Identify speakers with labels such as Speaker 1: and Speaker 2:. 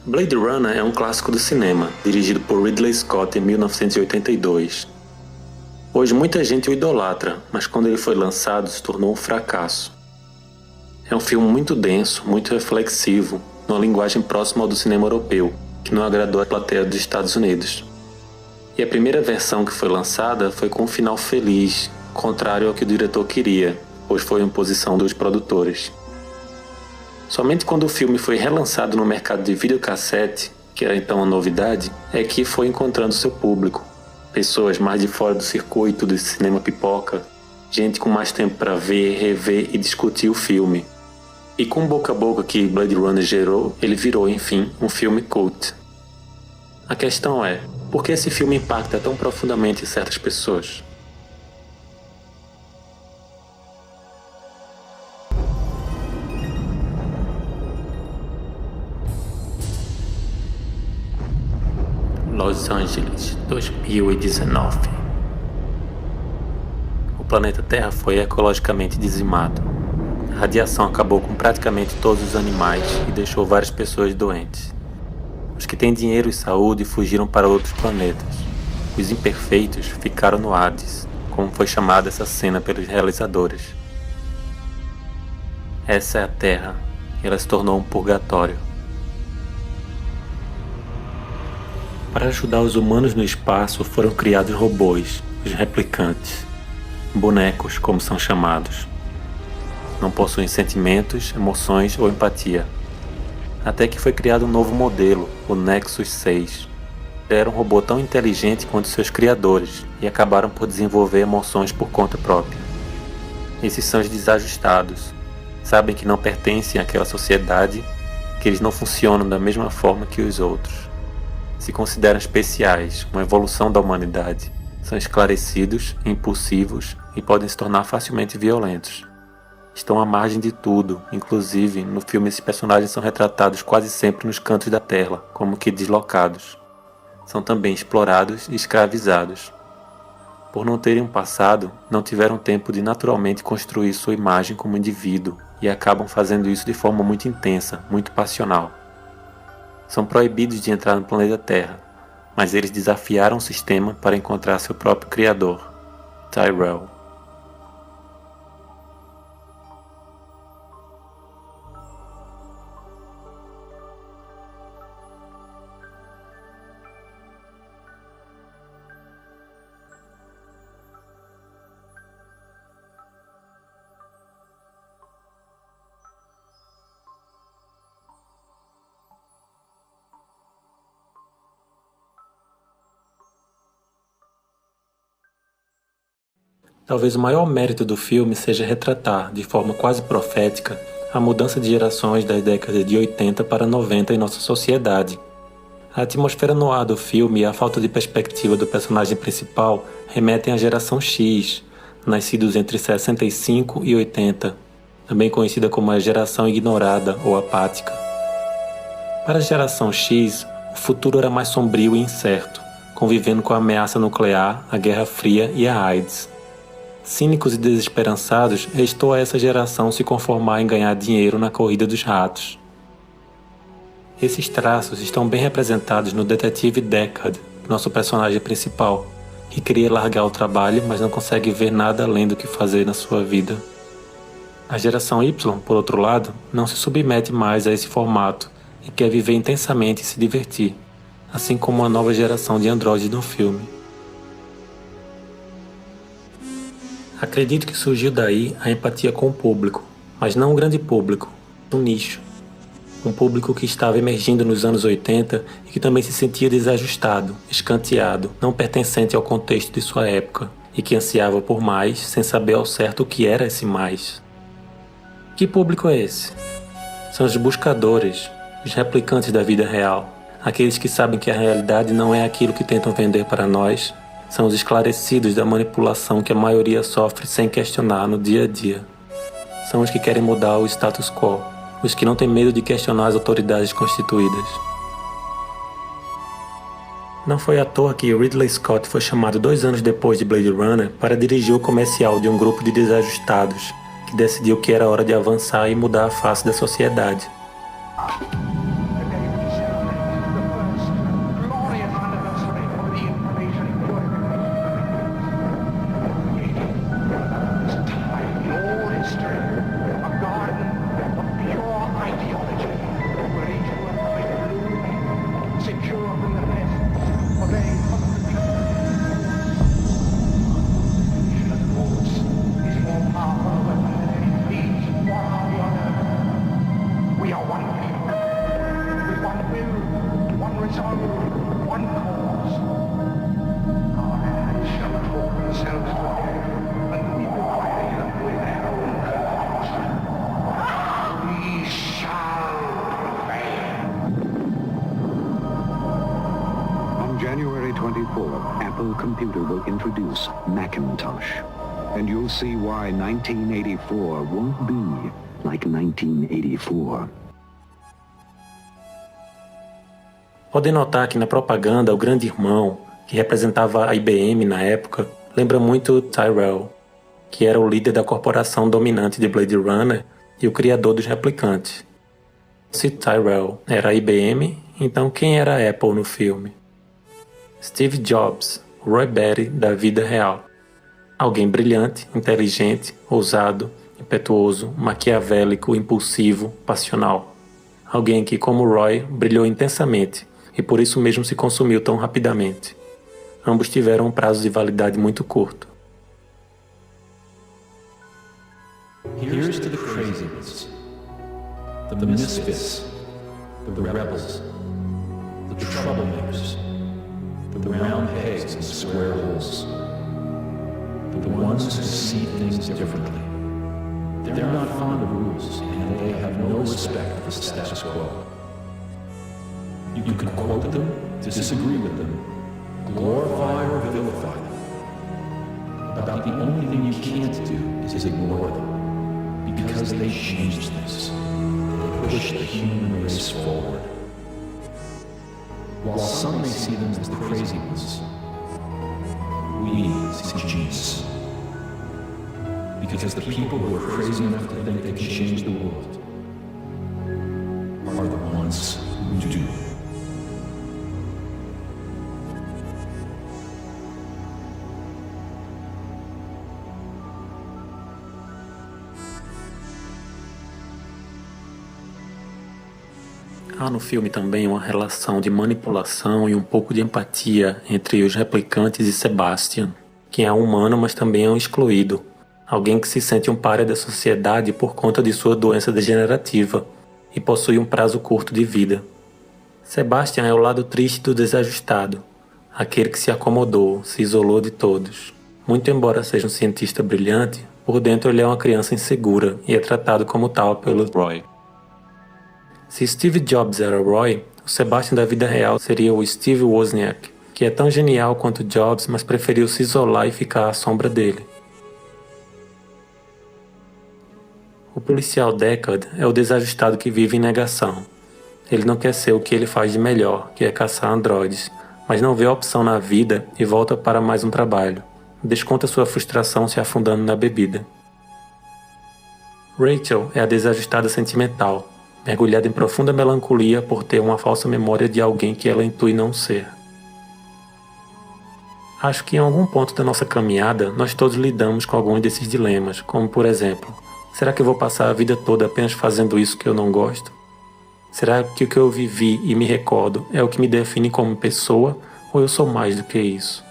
Speaker 1: Blade Runner é um clássico do cinema, dirigido por Ridley Scott em 1982. Hoje muita gente o idolatra, mas quando ele foi lançado se tornou um fracasso. É um filme muito denso, muito reflexivo, numa linguagem próxima ao do cinema europeu, que não agradou a plateia dos Estados Unidos. E a primeira versão que foi lançada foi com um final feliz, contrário ao que o diretor queria, pois foi imposição dos produtores. Somente quando o filme foi relançado no mercado de videocassete, que era então uma novidade, é que foi encontrando seu público. Pessoas mais de fora do circuito do cinema pipoca, gente com mais tempo para ver, rever e discutir o filme. E com o boca a boca que Blade Runner gerou, ele virou, enfim, um filme cult. A questão é, por que esse filme impacta tão profundamente certas pessoas? Los Angeles, 2019. O planeta Terra foi ecologicamente dizimado. A radiação acabou com praticamente todos os animais e deixou várias pessoas doentes. Os que têm dinheiro e saúde fugiram para outros planetas. Os imperfeitos ficaram no Hades, como foi chamada essa cena pelos realizadores. Essa é a Terra, e ela se tornou um purgatório. Para ajudar os humanos no espaço foram criados robôs, os replicantes, bonecos como são chamados. Não possuem sentimentos, emoções ou empatia. Até que foi criado um novo modelo, o Nexus 6. Era um robô tão inteligente quanto seus criadores e acabaram por desenvolver emoções por conta própria. Esses são os desajustados. Sabem que não pertencem àquela sociedade, que eles não funcionam da mesma forma que os outros. Se consideram especiais, uma evolução da humanidade. São esclarecidos, impulsivos e podem se tornar facilmente violentos. Estão à margem de tudo, inclusive, no filme esses personagens são retratados quase sempre nos cantos da tela, como que deslocados. São também explorados e escravizados. Por não terem um passado, não tiveram tempo de naturalmente construir sua imagem como indivíduo e acabam fazendo isso de forma muito intensa, muito passional. São proibidos de entrar no planeta Terra, mas eles desafiaram o sistema para encontrar seu próprio criador, Tyrell. Talvez o maior mérito do filme seja retratar, de forma quase profética, a mudança de gerações das décadas de 80 para 90 em nossa sociedade. A atmosfera no ar do filme e a falta de perspectiva do personagem principal remetem à geração X, nascidos entre 65 e 80, também conhecida como a geração ignorada ou apática. Para a geração X, o futuro era mais sombrio e incerto, convivendo com a ameaça nuclear, a Guerra Fria e a AIDS. Cínicos e desesperançados, restou a essa geração se conformar em ganhar dinheiro na corrida dos ratos. Esses traços estão bem representados no detetive Deckard, nosso personagem principal, que queria largar o trabalho, mas não consegue ver nada além do que fazer na sua vida. A geração Y, por outro lado, não se submete mais a esse formato e quer viver intensamente e se divertir, assim como a nova geração de androides no filme. Acredito que surgiu daí a empatia com o público, mas não um grande público, um nicho. Um público que estava emergindo nos anos 80 e que também se sentia desajustado, escanteado, não pertencente ao contexto de sua época e que ansiava por mais sem saber ao certo o que era esse mais. Que público é esse? São os buscadores, os replicantes da vida real, aqueles que sabem que a realidade não é aquilo que tentam vender para nós. São os esclarecidos da manipulação que a maioria sofre sem questionar no dia a dia. São os que querem mudar o status quo, os que não têm medo de questionar as autoridades constituídas. Não foi à toa que Ridley Scott foi chamado 2 anos depois de Blade Runner para dirigir o comercial de um grupo de desajustados, que decidiu que era hora de avançar e mudar a face da sociedade.
Speaker 2: computer will introduce Macintosh. And you'll see why 1984 won't be like 1984.
Speaker 1: Podem notar que na propaganda o grande irmão, que representava a IBM na época, lembra muito Tyrell, que era o líder da corporação dominante de Blade Runner e o criador dos replicantes. Se Tyrell era a IBM, então quem era a Apple no filme? Steve Jobs, Roy Batty da vida real. Alguém brilhante, inteligente, ousado, impetuoso, maquiavélico, impulsivo, passional. Alguém que, como Roy, brilhou intensamente e por isso mesmo se consumiu tão rapidamente. Ambos tiveram um prazo de validade muito curto.
Speaker 3: Here's to the crazy ones, the misfits, the rebels, the troublemakers, the round pegs and square holes, the ones who see things differently. They're not fond of rules, and they have no respect for the status quo. You can quote them, disagree with them, glorify or vilify them. About the only thing you can't do is ignore them, because they change things. They push the human race forward. While some may see them as the crazy ones, we see Jesus. Because the people who are crazy enough to think they can change the world are the ones who do.
Speaker 1: Há no filme também uma relação de manipulação e um pouco de empatia entre os replicantes e Sebastian, que é um humano, mas também é um excluído. Alguém que se sente um pária da sociedade por conta de sua doença degenerativa e possui um prazo curto de vida. Sebastian é o lado triste do desajustado, aquele que se acomodou, se isolou de todos. Muito embora seja um cientista brilhante, por dentro ele é uma criança insegura e é tratado como tal pelo Roy. Se Steve Jobs era Roy, o Sebastian da vida real seria o Steve Wozniak, que é tão genial quanto Jobs, mas preferiu se isolar e ficar à sombra dele. O policial Deckard é o desajustado que vive em negação. Ele não quer ser o que ele faz de melhor, que é caçar androides, mas não vê a opção na vida e volta para mais um trabalho. Desconta sua frustração se afundando na bebida. Rachel é a desajustada sentimental, mergulhada em profunda melancolia por ter uma falsa memória de alguém que ela intui não ser. Acho que em algum ponto da nossa caminhada nós todos lidamos com alguns desses dilemas, como por exemplo, será que eu vou passar a vida toda apenas fazendo isso que eu não gosto? Será que o que eu vivi e me recordo é o que me define como pessoa, ou eu sou mais do que isso?